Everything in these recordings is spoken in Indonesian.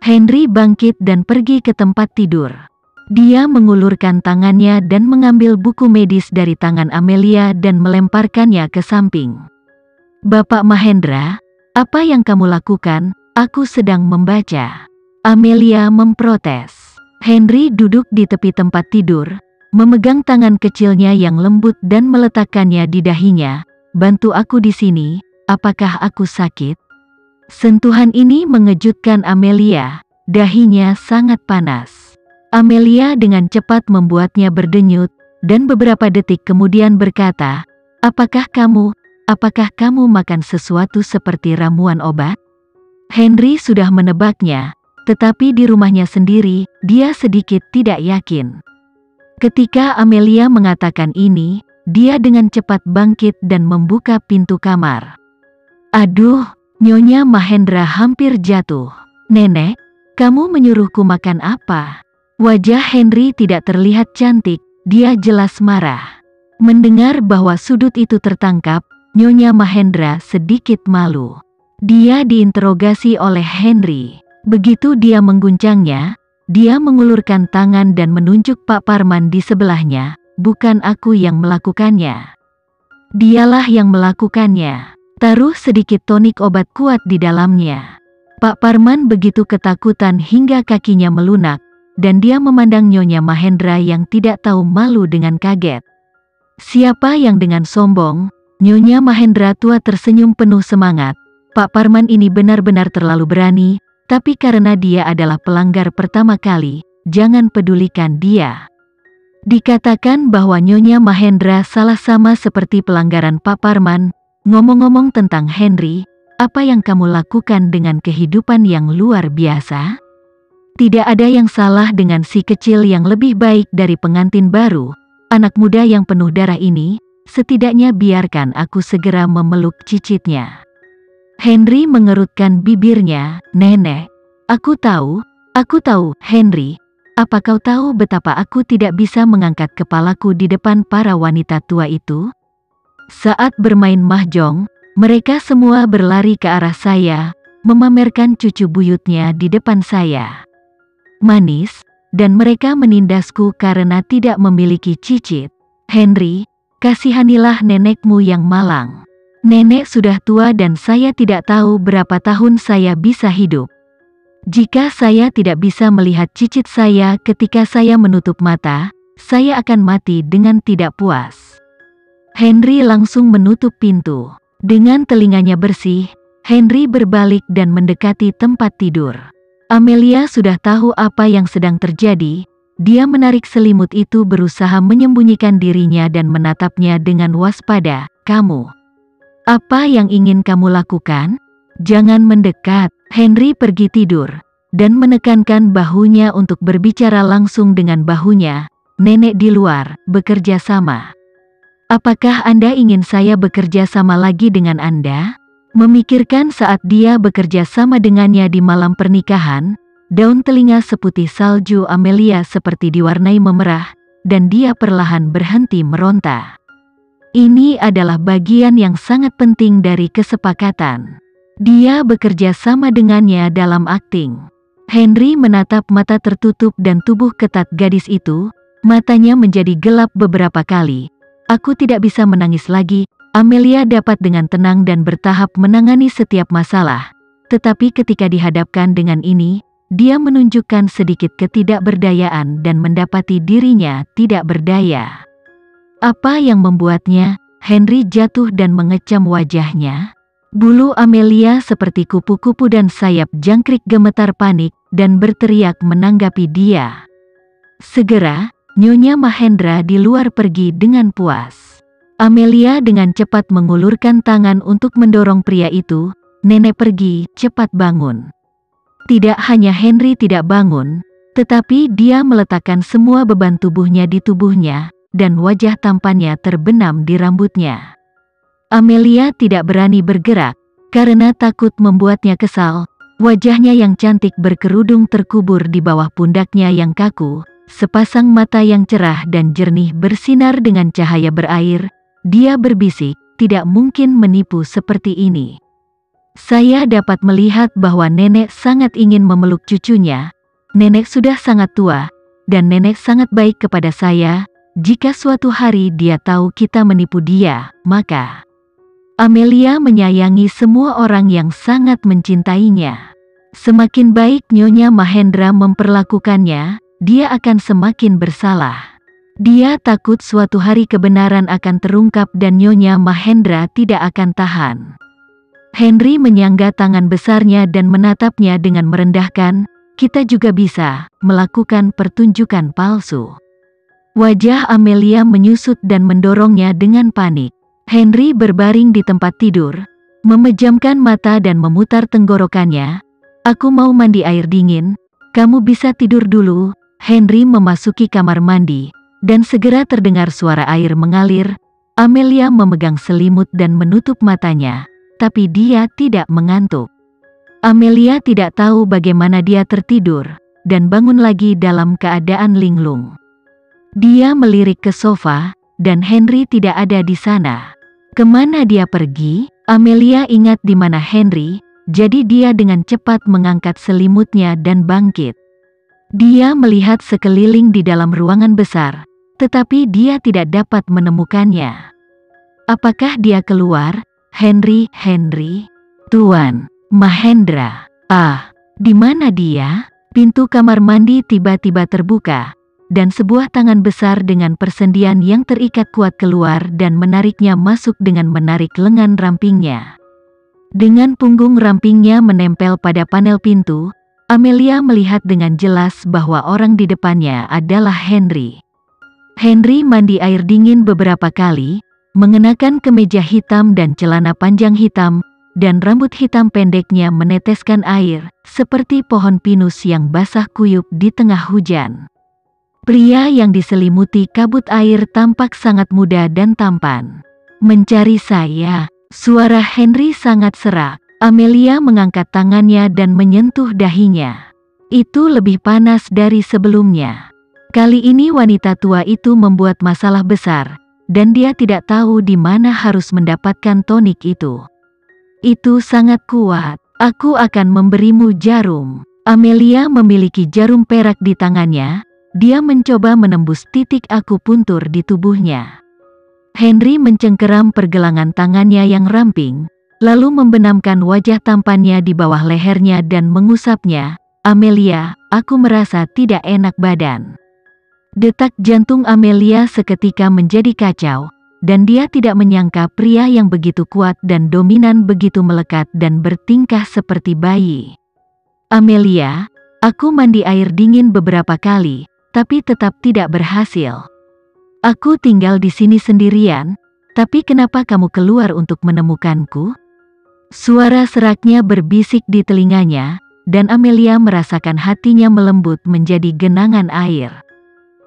Henry bangkit dan pergi ke tempat tidur. Dia mengulurkan tangannya dan mengambil buku medis dari tangan Amelia dan melemparkannya ke samping. "Bapak Mahendra, apa yang kamu lakukan? Aku sedang membaca." Amelia memprotes. Henry duduk di tepi tempat tidur, memegang tangan kecilnya yang lembut dan meletakkannya di dahinya. "Bantu aku di sini, apakah aku sakit?" Sentuhan ini mengejutkan Amelia, dahinya sangat panas. Amelia dengan cepat membuatnya berdenyut, dan beberapa detik kemudian berkata, apakah kamu makan sesuatu seperti ramuan obat?" Henry sudah menebaknya, tetapi di rumahnya sendiri, dia sedikit tidak yakin. Ketika Amelia mengatakan ini, dia dengan cepat bangkit dan membuka pintu kamar. "Aduh," Nyonya Mahendra hampir jatuh. "Nenek, kamu menyuruhku makan apa?" Wajah Henry tidak terlihat cantik, dia jelas marah. Mendengar bahwa sudut itu tertangkap, Nyonya Mahendra sedikit malu. Dia diinterogasi oleh Henry. Begitu dia mengguncangnya, dia mengulurkan tangan dan menunjuk Pak Parman di sebelahnya. "Bukan aku yang melakukannya. Dialah yang melakukannya. Taruh sedikit tonik obat kuat di dalamnya." Pak Parman begitu ketakutan hingga kakinya melunak, dan dia memandang Nyonya Mahendra yang tidak tahu malu dengan kaget. "Siapa yang dengan sombong?" Nyonya Mahendra tua tersenyum penuh semangat. "Pak Parman ini benar-benar terlalu berani, tapi karena dia adalah pelanggar pertama kali, jangan pedulikan dia." Dikatakan bahwa Nyonya Mahendra salah sama seperti pelanggaran Pak Parman. "Ngomong-ngomong tentang Henry, apa yang kamu lakukan dengan kehidupan yang luar biasa? Tidak ada yang salah dengan si kecil yang lebih baik dari pengantin baru, anak muda yang penuh darah ini. Setidaknya biarkan aku segera memeluk cicitnya." Henry mengerutkan bibirnya. "Nenek, aku tahu, Henry. Apa kau tahu betapa aku tidak bisa mengangkat kepalaku di depan para wanita tua itu?" Saat bermain mahjong, mereka semua berlari ke arah saya, memamerkan cucu buyutnya di depan saya. Manis, dan mereka menindasku karena tidak memiliki cicit. "Henry, kasihanilah nenekmu yang malang. Nenek sudah tua dan saya tidak tahu berapa tahun saya bisa hidup. Jika saya tidak bisa melihat cicit saya ketika saya menutup mata, saya akan mati dengan tidak puas." Henry langsung menutup pintu. Dengan telinganya bersih, Henry berbalik dan mendekati tempat tidur. Amelia sudah tahu apa yang sedang terjadi. Dia menarik selimut itu, berusaha menyembunyikan dirinya dan menatapnya dengan waspada. "Kamu, apa yang ingin kamu lakukan? Jangan mendekat." Henry pergi tidur, dan menekankan bahunya untuk berbicara langsung dengan bahunya. "Nenek di luar, bekerja sama. Apakah Anda ingin saya bekerja sama lagi dengan Anda?" Memikirkan saat dia bekerja sama dengannya di malam pernikahan, daun telinga seputih salju Amelia seperti diwarnai memerah, dan dia perlahan berhenti meronta. Ini adalah bagian yang sangat penting dari kesepakatan. Dia bekerja sama dengannya dalam akting. Henry menatap mata tertutup dan tubuh ketat gadis itu, matanya menjadi gelap beberapa kali. "Aku tidak bisa menangis lagi." Amelia dapat dengan tenang dan bertahap menangani setiap masalah, tetapi ketika dihadapkan dengan ini, dia menunjukkan sedikit ketidakberdayaan dan mendapati dirinya tidak berdaya. Apa yang membuatnya? Henry jatuh dan mengecam wajahnya. Bulu Amelia seperti kupu-kupu dan sayap jangkrik gemetar panik dan berteriak menanggapi dia. Segera, Nyonya Mahendra di luar pergi dengan puas. Amelia dengan cepat mengulurkan tangan untuk mendorong pria itu. "Nenek pergi, cepat bangun." Tidak hanya Henry tidak bangun, tetapi dia meletakkan semua beban tubuhnya di tubuhnya, dan wajah tampannya terbenam di rambutnya. Amelia tidak berani bergerak, karena takut membuatnya kesal. Wajahnya yang cantik berkerudung terkubur di bawah pundaknya yang kaku, sepasang mata yang cerah dan jernih bersinar dengan cahaya berair. Dia berbisik, "Tidak mungkin menipu seperti ini. Saya dapat melihat bahwa nenek sangat ingin memeluk cucunya. Nenek sudah sangat tua, dan nenek sangat baik kepada saya. Jika suatu hari dia tahu kita menipu dia, maka Amelia menyayangi semua orang yang sangat mencintainya. Semakin baik Nyonya Mahendra memperlakukannya, dia akan semakin bersalah. Dia takut suatu hari kebenaran akan terungkap dan Nyonya Mahendra tidak akan tahan. Henry menyangga tangan besarnya dan menatapnya dengan merendahkan. Kita juga bisa melakukan pertunjukan palsu. Wajah Amelia menyusut dan mendorongnya dengan panik. Henry berbaring di tempat tidur, memejamkan mata dan memutar tenggorokannya. Aku mau mandi air dingin, kamu bisa tidur dulu. Henry memasuki kamar mandi, dan segera terdengar suara air mengalir. Amelia memegang selimut dan menutup matanya, tapi dia tidak mengantuk. Amelia tidak tahu bagaimana dia tertidur, dan bangun lagi dalam keadaan linglung. Dia melirik ke sofa, dan Henry tidak ada di sana. Kemana dia pergi? Amelia ingat di mana Henry, jadi dia dengan cepat mengangkat selimutnya dan bangkit. Dia melihat sekeliling di dalam ruangan besar, tetapi dia tidak dapat menemukannya. Apakah dia keluar? Henry, Tuan Mahendra. Di mana dia? Pintu kamar mandi tiba-tiba terbuka, dan sebuah tangan besar dengan persendian yang terikat kuat keluar dan menariknya masuk dengan menarik lengan rampingnya. Dengan punggung rampingnya menempel pada panel pintu, Amelia melihat dengan jelas bahwa orang di depannya adalah Henry. Henry mandi air dingin beberapa kali, mengenakan kemeja hitam dan celana panjang hitam, dan rambut hitam pendeknya meneteskan air, seperti pohon pinus yang basah kuyup di tengah hujan. Pria yang diselimuti kabut air tampak sangat muda dan tampan. Mencari saya. Suara Henry sangat serak. Amelia mengangkat tangannya dan menyentuh dahinya. Itu lebih panas dari sebelumnya. Kali ini wanita tua itu membuat masalah besar, dan dia tidak tahu di mana harus mendapatkan tonik itu. Itu sangat kuat. Aku akan memberimu jarum. Amelia memiliki jarum perak di tangannya. Dia mencoba menembus titik akupuntur di tubuhnya. Henry mencengkeram pergelangan tangannya yang ramping, lalu membenamkan wajah tampannya di bawah lehernya dan mengusapnya. Amelia, aku merasa tidak enak badan. Detak jantung Amelia seketika menjadi kacau, dan dia tidak menyangka pria yang begitu kuat dan dominan begitu melekat dan bertingkah seperti bayi. Amelia, aku mandi air dingin beberapa kali, tapi tetap tidak berhasil. Aku tinggal di sini sendirian, tapi kenapa kamu keluar untuk menemukanku? Suara seraknya berbisik di telinganya, dan Amelia merasakan hatinya melembut menjadi genangan air.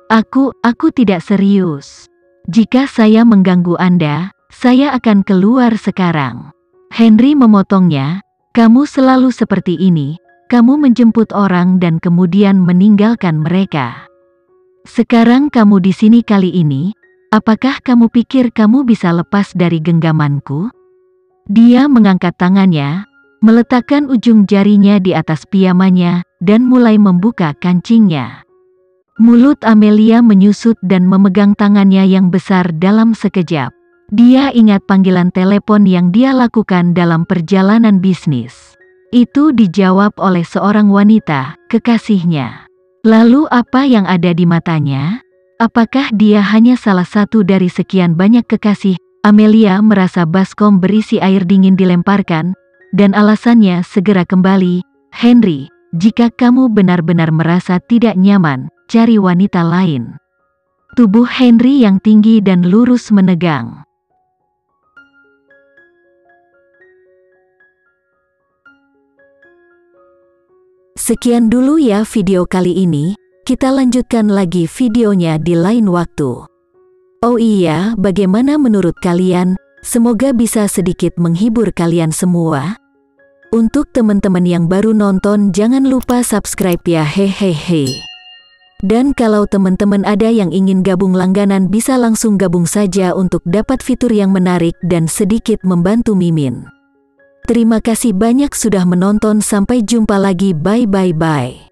Aku tidak serius. Jika saya mengganggu Anda, saya akan keluar sekarang. Henry memotongnya, kamu selalu seperti ini, kamu menjemput orang dan kemudian meninggalkan mereka. Sekarang kamu di sini kali ini, apakah kamu pikir kamu bisa lepas dari genggamanku? Dia mengangkat tangannya, meletakkan ujung jarinya di atas pijamannya, dan mulai membuka kancingnya. Mulut Amelia menyusut dan memegang tangannya yang besar dalam sekejap. Dia ingat panggilan telepon yang dia lakukan dalam perjalanan bisnis. Itu dijawab oleh seorang wanita, kekasihnya. Lalu apa yang ada di matanya? Apakah dia hanya salah satu dari sekian banyak kekasih? Amelia merasa baskom berisi air dingin dilemparkan, dan alasannya segera kembali. Henry, jika kamu benar-benar merasa tidak nyaman, cari wanita lain. Tubuh Henry yang tinggi dan lurus menegang. Sekian dulu ya video kali ini, kita lanjutkan lagi videonya di lain waktu. Oh iya, bagaimana menurut kalian? Semoga bisa sedikit menghibur kalian semua. Untuk teman-teman yang baru nonton jangan lupa subscribe ya hehehe. Dan kalau teman-teman ada yang ingin gabung langganan bisa langsung gabung saja untuk dapat fitur yang menarik dan sedikit membantu Mimin. Terima kasih banyak sudah menonton, sampai jumpa lagi, bye bye bye.